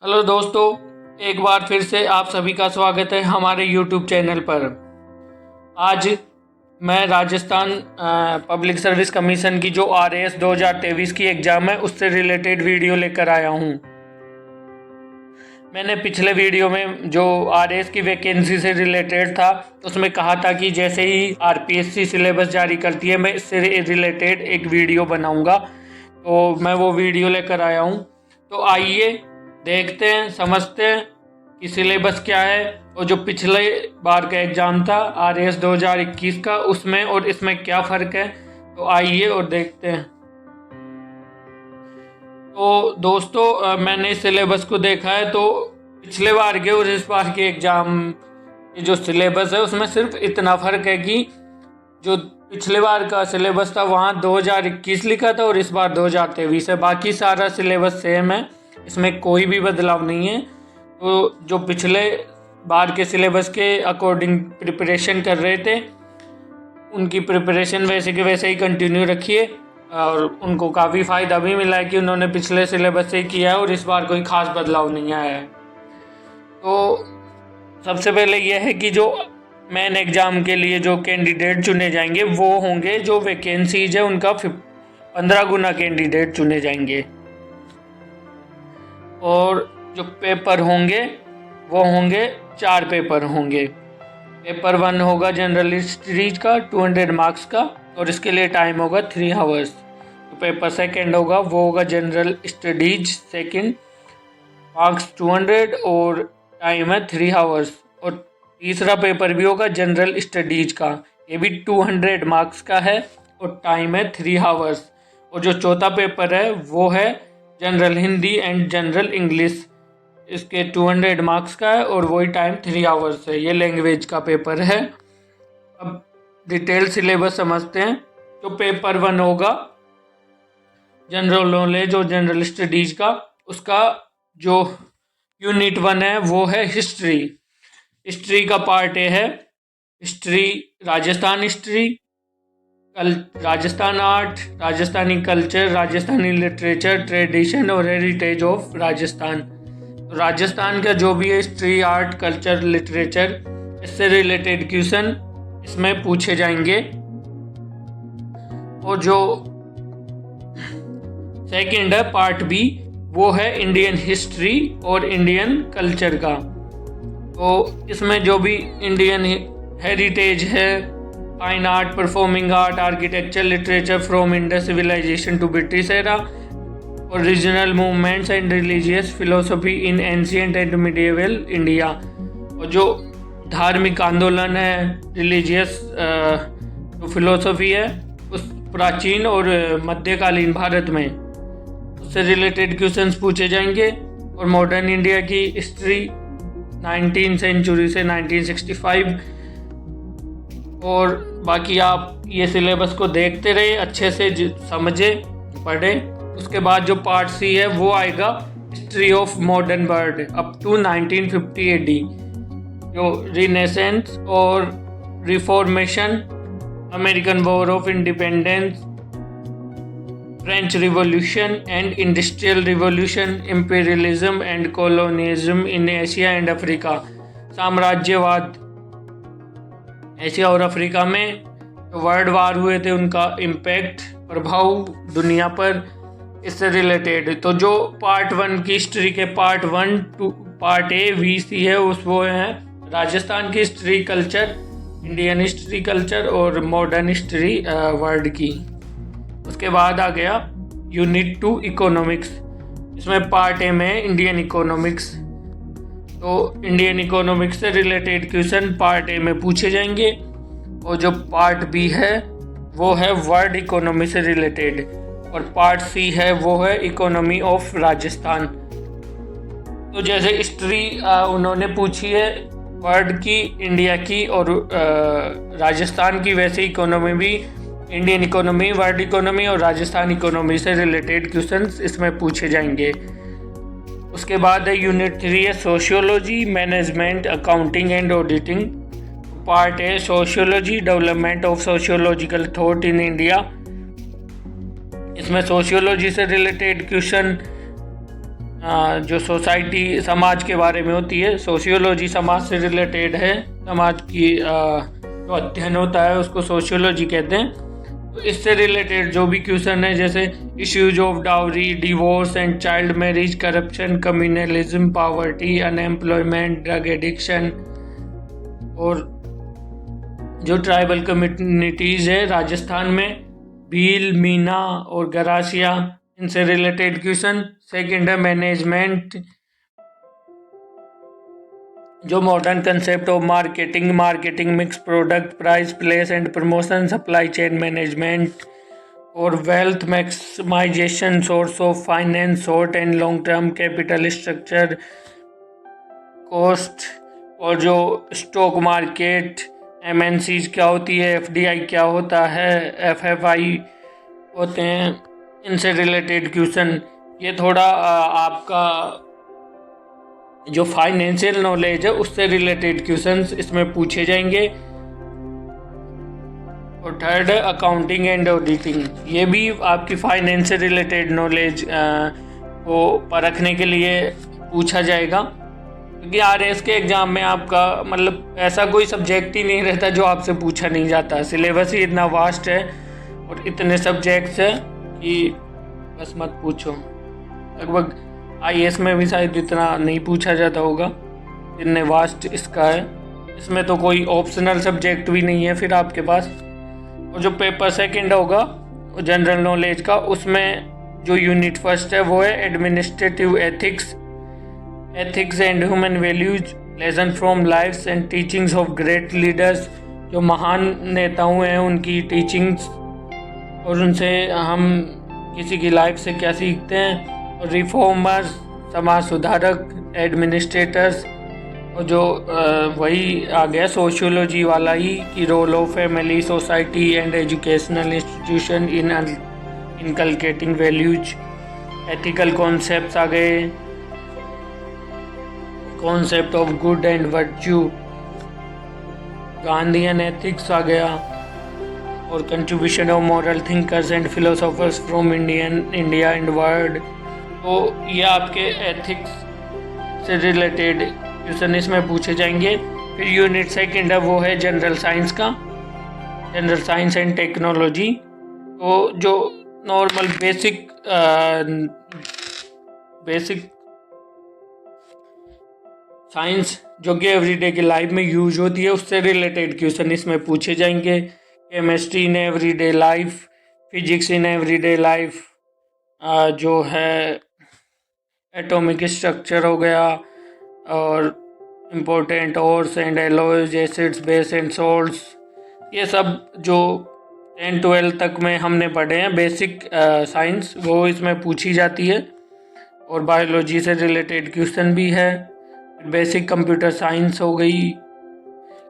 Hello दोस्तों, एक बार फिर से आप सभी का स्वागत है हमारे YouTube चैनल पर। आज मैं राजस्थान पब्लिक सर्विस कमीशन की जो RAS 2023 की एग्ज़ाम है उससे रिलेटेड वीडियो लेकर आया हूँ। मैंने पिछले वीडियो में जो RAS की वैकेंसी से रिलेटेड था उसमें कहा था कि जैसे ही RPSC सिलेबस जारी करती है मैं इससे रिलेटेड एक वीडियो बनाऊँगा, तो मैं वो वीडियो लेकर आया हूँ। तो आइए देखते हैं, समझते हैं कि सिलेबस क्या है और जो पिछले बार का एग्ज़ाम था RAS 2021 का उसमें और इसमें क्या फ़र्क है। तो आइए और देखते हैं। तो दोस्तों, मैंने सिलेबस को देखा है तो पिछले बार के और इस बार के एग्ज़ाम की जो सिलेबस है उसमें सिर्फ इतना फ़र्क है कि जो पिछले बार का सिलेबस था वहाँ 2021 लिखा था और इस बार 2023 है। बाकी सारा सिलेबस सेम है, इसमें कोई भी बदलाव नहीं है। तो जो पिछले बार के सिलेबस के अकॉर्डिंग प्रिपरेशन कर रहे थे उनकी प्रिपरेशन वैसे के वैसे ही कंटिन्यू रखिए और उनको काफ़ी फ़ायदा भी मिला है कि उन्होंने पिछले सिलेबस से ही किया है और इस बार कोई ख़ास बदलाव नहीं आया है। तो सबसे पहले यह है कि जो मेन एग्ज़ाम के लिए जो कैंडिडेट चुने जाएंगे वो होंगे जो वैकेंसीज है उनका 15 गुना कैंडिडेट चुने जाएंगे और जो पेपर होंगे वो होंगे 4 पेपर होंगे। पेपर 1 होगा जनरल हिस्ट्रीज का 200 मार्क्स का और इसके लिए टाइम होगा 3 आवर्स। तो पेपर 2 होगा वो होगा जनरल स्टडीज सेकंड, मार्क्स 200 और टाइम है 3 आवर्स। और तीसरा पेपर भी होगा जनरल स्टडीज का, ये भी 200 मार्क्स का है और टाइम है 3 आवर्स। और जो चौथा पेपर है वो है general Hindi and general English, इसके 200 मार्क्स का है और वही टाइम 3 आवर्स है। ये लैंग्वेज का पेपर है। अब डिटेल सिलेबस समझते हैं। जो पेपर 1 होगा जनरल नॉलेज और जनरल स्टडीज का, उसका जो यूनिट 1 है वो है हिस्ट्री। हिस्ट्री का पार्ट ए है history, Rajasthan history, Rajasthan art, Rajasthani culture, Rajasthani literature, tradition और हेरिटेज ऑफ राजस्थान। तो राजस्थान का जो भी है हिस्ट्री, आर्ट, कल्चर, लिटरेचर, इससे रिलेटेड क्वेश्चन इसमें पूछे जाएंगे। और जो सेकंड है पार्ट बी वो है इंडियन हिस्ट्री और इंडियन कल्चर का। तो इसमें जो भी इंडियन हेरिटेज है, fine art, performing art, architecture, literature from Indus civilization to British era और regional movements and religious philosophy in ancient and medieval India. और जो धार्मिक आंदोलन है, रिलीजियस जो फिलोसफी है उस प्राचीन और मध्यकालीन भारत में, उससे रिलेटेड क्वेश्चंस पूछे जाएंगे। और मॉडर्न इंडिया की हिस्ट्री 19वीं सेंचुरी से 1965। और बाकी आप ये सिलेबस को देखते रहिए, अच्छे से समझे, पढ़े। उसके बाद जो पार्ट सी है वो आएगा history of modern world up to 1950 AD, जो रिनेसेंस और reformation, American war of independence, French revolution and industrial revolution, imperialism and colonialism in Asia and Africa, साम्राज्यवाद एशिया और अफ्रीका में जो वर्ल्ड वार हुए थे उनका इम्पैक्ट, प्रभाव दुनिया पर, इससे रिलेटेड। तो जो पार्ट 1 की हिस्ट्री के part 1 to part A B C है उस वो है राजस्थान की history, culture, Indian history, culture और मॉडर्न हिस्ट्री वर्ल्ड की। उसके बाद आ गया यूनिट 2 इकोनॉमिक्स। इसमें पार्ट ए में इंडियन इकोनॉमिक्स। तो इंडियन इकोनॉमिक्स से रिलेटेड क्वेश्चन पार्ट ए में पूछे जाएंगे। और जो पार्ट बी है वो है वर्ल्ड इकोनॉमी से रिलेटेड और पार्ट सी है वो है इकोनॉमी ऑफ राजस्थान। तो जैसे हिस्ट्री उन्होंने पूछी है वर्ल्ड की, इंडिया की और राजस्थान की, वैसे इकोनॉमी भी इंडियन इकोनॉमी, वर्ल्ड इकोनॉमी और राजस्थान इकोनॉमी से रिलेटेड क्वेश्चंस इसमें पूछे जाएंगे। उसके बाद है यूनिट 3 है sociology, management, accounting and auditing. Part है sociology, development of sociological thought in India. इसमें सोशियोलॉजी से रिलेटेड क्वेश्चन जो सोसाइटी समाज के बारे में होती है, सोशियोलॉजी समाज से रिलेटेड है, समाज की जो अध्ययन होता है उसको सोशियोलॉजी कहते हैं। तो इससे रिलेटेड जो भी क्वेश्चन है, जैसे issues of dowry, divorce and child marriage, corruption, communalism, poverty, unemployment, drug addiction, और जो ट्राइबल कम्युनिटीज़ है राजस्थान में, भील, मीना और गरासिया, इनसे रिलेटेड क्वेश्चन। सेकेंड है मैनेजमेंट, जो modern concept of marketing, mix product, price, place and promotion, supply chain management और wealth maximization, source of finance, short and long term capital structure, cost, और जो stock market, MNCs क्या होती है, FDI क्या होता है, एफएफआई होते हैं, इनसे रिलेटेड क्वेश्चन। ये थोड़ा आपका जो फाइनेंशियल नॉलेज है उससे रिलेटेड क्वेश्चंस इसमें पूछे जाएंगे। और थर्ड है अकाउंटिंग एंड ऑडिटिंग, ये भी आपकी फाइनेंस से रिलेटेड नॉलेज को परखने के लिए पूछा जाएगा, क्योंकि आरएस के एग्ज़ाम में आपका मतलब ऐसा कोई सब्जेक्ट ही नहीं रहता जो आपसे पूछा नहीं जाता। सिलेबस ही इतना वास्ट है और इतने सब्जेक्ट्स हैं कि बस मत पूछो। लगभग आईएएस में भी शायद इतना नहीं पूछा जाता होगा, इतने वास्ट इसका है। इसमें तो कोई ऑप्शनल सब्जेक्ट भी नहीं है फिर आपके पास। और जो पेपर सेकंड होगा जनरल नॉलेज का, उसमें जो यूनिट फर्स्ट है वो है administrative ethics and human values, lesson from lifes and teachings of great leaders, जो महान नेताओं हैं उनकी टीचिंग्स और उनसे हम किसी की लाइफ से क्या सीखते हैं। और रिफॉर्मर्स, समाज सुधारक, एडमिनिस्ट्रेटर्स, और जो वही आ गया सोशियोलॉजी वाला ही कि role of family, society and educational institution in inculcating values, ethical concepts आ गए, concept of good and virtue, Gandhian ethics आ गया, और contribution of moral thinkers and philosophers from India and world. तो ये आपके एथिक्स से रिलेटेड क्वेश्चन इसमें पूछे जाएंगे। फिर यूनिट सेकंड है वो है जनरल साइंस का, जनरल साइंस एंड टेक्नोलॉजी। तो जो नॉर्मल बेसिक साइंस जो कि एवरीडे की लाइफ में यूज होती है उससे रिलेटेड क्वेश्चन इसमें पूछे जाएंगे। Chemistry in everyday life, physics in everyday life, जो है एटॉमिक स्ट्रक्चर हो गया, और important ores and alloys, acids, base and salts, ये सब जो 10-12 तक में हमने पढ़े हैं बेसिक साइंस, वो इसमें पूछी जाती है। और बायोलॉजी से रिलेटेड क्वेश्चन भी है। बेसिक कंप्यूटर साइंस हो गई,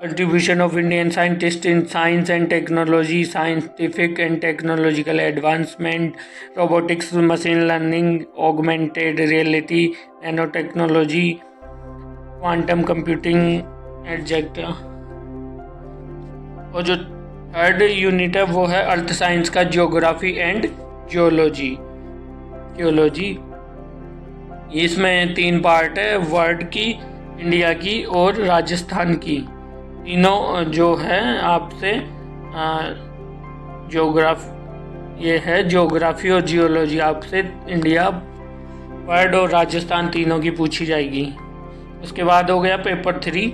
contribution of Indian scientist in science and technology, scientific and technological advancement, robotics, machine learning, augmented reality, nano technology, quantum computing etcetera. और जो थर्ड यूनिट है वो है अर्थ साइंस का, जियोग्राफी एंड जियोलॉजी। इसमें 3 part है, वर्ल्ड की, India की और राजस्थान की। तीनों जो है आपसे ये है जियोग्राफी और जियोलॉजी, आपसे इंडिया, वर्ल्ड और राजस्थान तीनों की पूछी जाएगी। उसके बाद हो गया पेपर 3,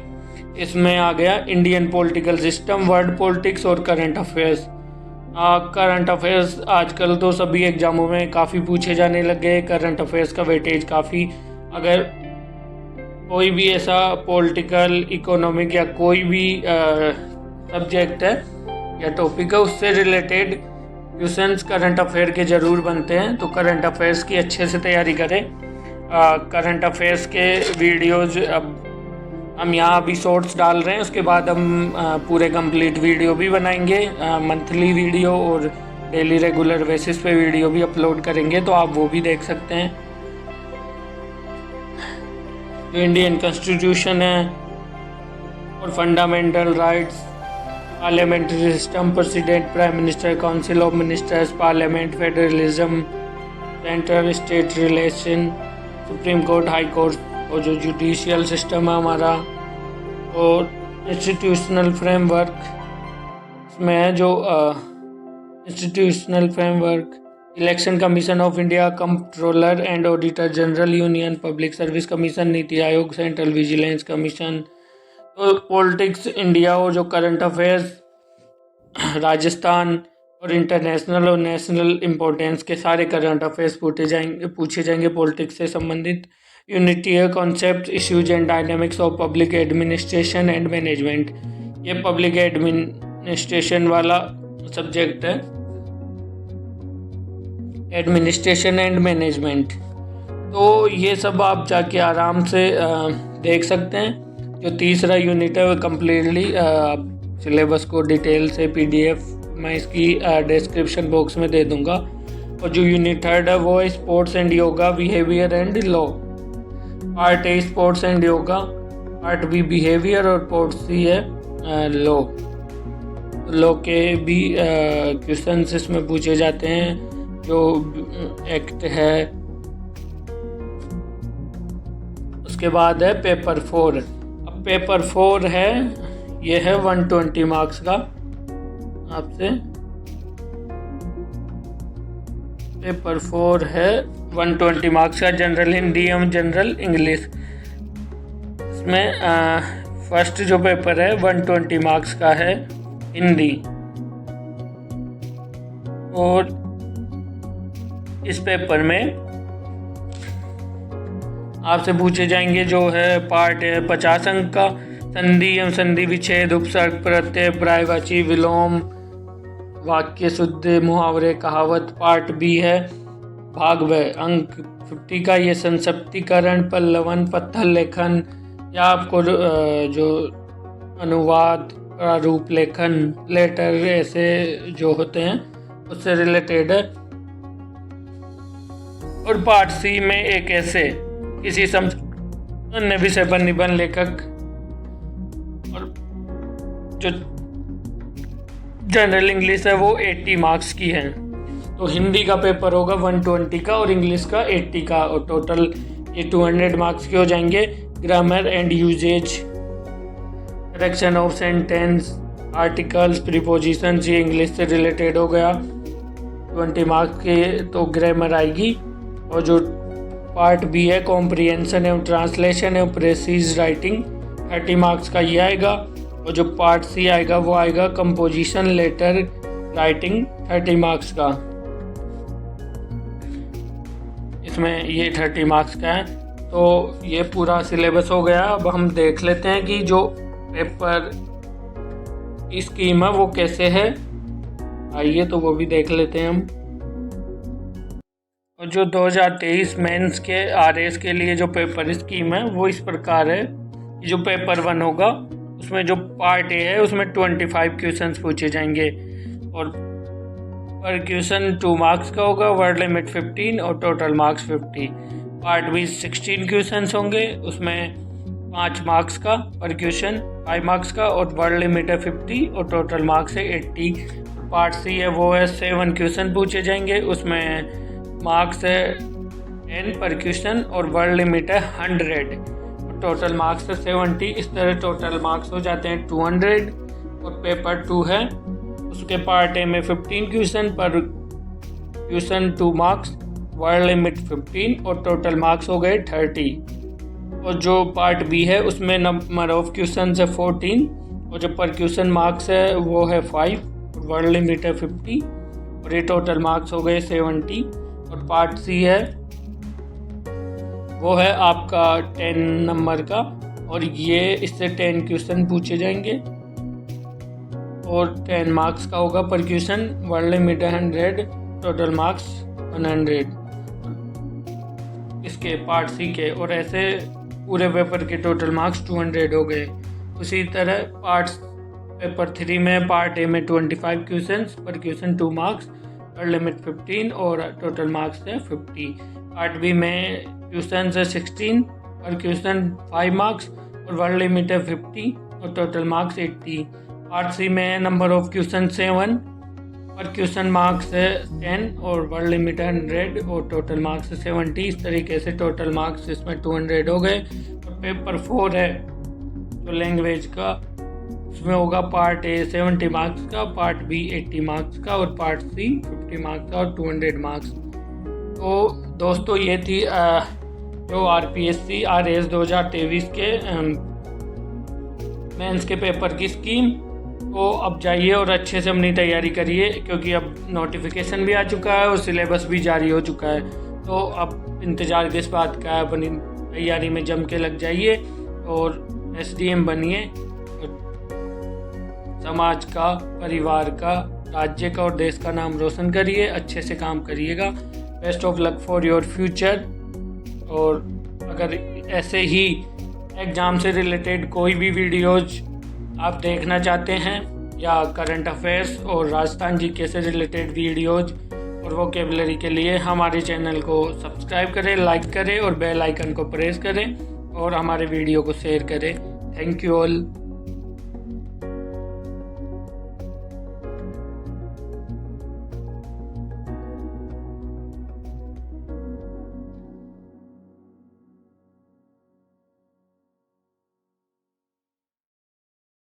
इसमें आ गया Indian political system, world politics और करंट अफेयर्स। करंट अफेयर्स आजकल तो सभी एग्जामों में काफ़ी पूछे जाने लग गए। करंट अफेयर्स का वेटेज काफ़ी, अगर कोई भी ऐसा पॉलिटिकल, इकोनॉमिक या कोई भी सब्जेक्ट है या टॉपिक है उससे रिलेटेड क्वेश्चंस करंट अफेयर के ज़रूर बनते हैं। तो करंट अफेयर्स की अच्छे से तैयारी करें। करंट अफेयर्स के वीडियोज़ अब हम यहाँ अभी शॉर्ट्स डाल रहे हैं, उसके बाद हम पूरे कंप्लीट वीडियो भी बनाएंगे, मंथली वीडियो और डेली रेगुलर बेसिस पे वीडियो भी अपलोड करेंगे, तो आप वो भी देख सकते हैं। जो इंडियन कॉन्स्टिट्यूशन है और fundamental rights, parliamentary system, president, prime minister, council of ministers, parliament, federalism, central state relation, supreme court, high court और जो जुडिशियल सिस्टम है हमारा, और इंस्टीट्यूशनल फ्रेमवर्क इसमें है जो institutional framework, election commission of India, controller and auditor general, union public service commission, NITI Aayog, central vigilance commission. तो politics India और जो करंट अफेयर्स राजस्थान और इंटरनेशनल और नेशनल इम्पोर्टेंस के सारे करंट अफेयर्स पूछे जाएंगे पॉलिटिक्स से संबंधित। Unity concept, issues and dynamics of public administration and management, ये पब्लिक एडमिनिस्ट्रेशन वाला सब्जेक्ट है, एडमिनिस्ट्रेशन एंड मैनेजमेंट। तो ये सब आप जाके आराम से देख सकते हैं। जो तीसरा यूनिट है वो कम्प्लीटली सिलेबस को डिटेल से PDF मैं इसकी डिस्क्रिप्शन बॉक्स में दे दूंगा। और जो यूनिट थर्ड है वो है sports and yoga, behaviour and law. Part A sports and yoga, part bee behaviour और पार्ट सी है लॉ। लॉ के भी क्वेश्चंस इसमें पूछे जाते हैं। जो एक्ट है, उसके बाद है पेपर 4। अब पेपर 4 है, ये है 120 मार्क्स का। आपसे पेपर 4 है 120 मार्क्स का, जनरल हिंदी एवं जनरल इंग्लिश। इसमें फर्स्ट जो पेपर है 120 मार्क्स का है हिंदी, और इस पेपर में आपसे पूछे जाएंगे जो है पार्ट है 50 अंक का, संधि एवं संधि विच्छेद, उपसर्ग, प्रत्यय, पर्यायवाची, विलोम, वाक्य शुद्ध, मुहावरे, कहावत। पार्ट बी है भाग व, अंक 50 का, ये संक्षिप्तीकरण, पल्लवन, पत्थर लेखन, या आपको जो अनुवाद, प्रारूप लेखन, लेटर ऐसे जो होते हैं उससे रिलेटेड है। और पार्ट सी में एक ऐसे किसी अन्य विषय पर निबंध लेखक, और जो जनरल इंग्लिश है वो 80 मार्क्स की है। तो हिंदी का पेपर होगा 120 का और इंग्लिश का 80 का, और टोटल ये 200 मार्क्स के हो जाएंगे। Grammar and usage, correction of sentence, articles, prepositions, ये इंग्लिश से रिलेटेड हो गया। 20 मार्क्स के तो ग्रामर आएगी। और जो पार्ट बी है कॉम्प्रिहेंशन एवं ट्रांसलेशन एवं प्रेसिज राइटिंग, 30 मार्क्स का ये आएगा। और जो पार्ट सी आएगा वो आएगा कंपोजिशन, लेटर राइटिंग, 30 मार्क्स का। इसमें ये 30 मार्क्स का है। तो ये पूरा सिलेबस हो गया। अब हम देख लेते हैं कि जो पेपर की स्कीम है वो कैसे है। आइए तो वो भी देख लेते हैं हम। और जो 2023 मेंस के RS के लिए जो पेपर स्कीम है वो इस प्रकार है कि जो पेपर 1 होगा उसमें जो पार्ट ए है उसमें 25 क्वेश्चंस पूछे जाएंगे, और पर क्वेश्चन 2 मार्क्स का होगा, वर्ड लिमिट 15 और total marks 50। Part B 16 questions होंगे, उसमें 5 मार्क्स का, पर क्वेश्चन 5 मार्क्स का, और वर्ड लिमिट है 50 और टोटल मार्क्स है 80। पार्ट सी है वो है 7 क्वेश्चन पूछे जाएंगे, उसमें मार्क्स है 10 पर क्वेश्चन और वर्ड लिमिट है 100 और टोटल मार्क्स है 70। इस तरह टोटल मार्क्स हो जाते हैं 200। और पेपर 2 है उसके पार्ट ए में 15 क्वेश्चन, पर क्वेश्चन 2 मार्क्स, वर्ड लिमिट 15 और टोटल मार्क्स हो गए 30। और जो पार्ट बी है उसमें नंबर ऑफ क्वेश्चन है 14 और जो पर क्वेश्चन मार्क्स है वो है 5 और वर्ड लिमिट है 50 और ये टोटल मार्क्स हो गए 70। और पार्ट सी है वो है आपका 10 नंबर का, और ये इससे 10 क्वेश्चन पूछे जाएंगे और 10 मार्क्स का होगा पर question, word limit 100, total marks 100 इसके पार्ट सी के। और ऐसे पूरे पेपर के टोटल मार्क्स 200 हो गए। उसी तरह पेपर 3 में पार्ट ए में 25 क्वेश्चन, पर क्वेश्चन 2 मार्क्स, वर्ड लिमिट 15 और टोटल मार्क्स है 50। पार्ट बी में क्वेश्चन है 16 और क्वेश्चन 5 मार्क्स और वर्ड लिमिट है 50 और टोटल मार्क्स 80। पार्ट सी में नंबर ऑफ क्वेश्चन 7 पर क्वेश्चन मार्क्स है 10 और वर्ड लिमिट 100 और टोटल मार्क्स है 70। इस तरीके से टोटल मार्क्स इसमें 200 हो गए। और पेपर 4 है जो लैंग्वेज का, उसमें होगा पार्ट ए 70 मार्क्स का, पार्ट बी 80 मार्क्स का और पार्ट सी 50 मार्क्स का और 200 मार्क्स। तो दोस्तों ये थी जो RPSC RAS 2023 के मेंस के पेपर की स्कीम। तो अब जाइए और अच्छे से अपनी तैयारी करिए, क्योंकि अब नोटिफिकेशन भी आ चुका है और सिलेबस भी जारी हो चुका है। तो अब इंतज़ार किस बात का है, अपनी तैयारी में जम के लग जाइए और SDM बनिए। समाज का, परिवार का, राज्य का और देश का नाम रोशन करिए, अच्छे से काम करिएगा। Best of luck for your future. और अगर ऐसे ही एग्ज़ाम से रिलेटेड कोई भी वीडियोज़ आप देखना चाहते हैं या करंट अफेयर्स और राजस्थान जीके से रिलेटेड वीडियोज़ और वोकेबलरी के लिए हमारे चैनल को सब्सक्राइब करें, लाइक करें और बेल आइकन को प्रेस करें और हमारे वीडियो को शेयर करें। Thank you all.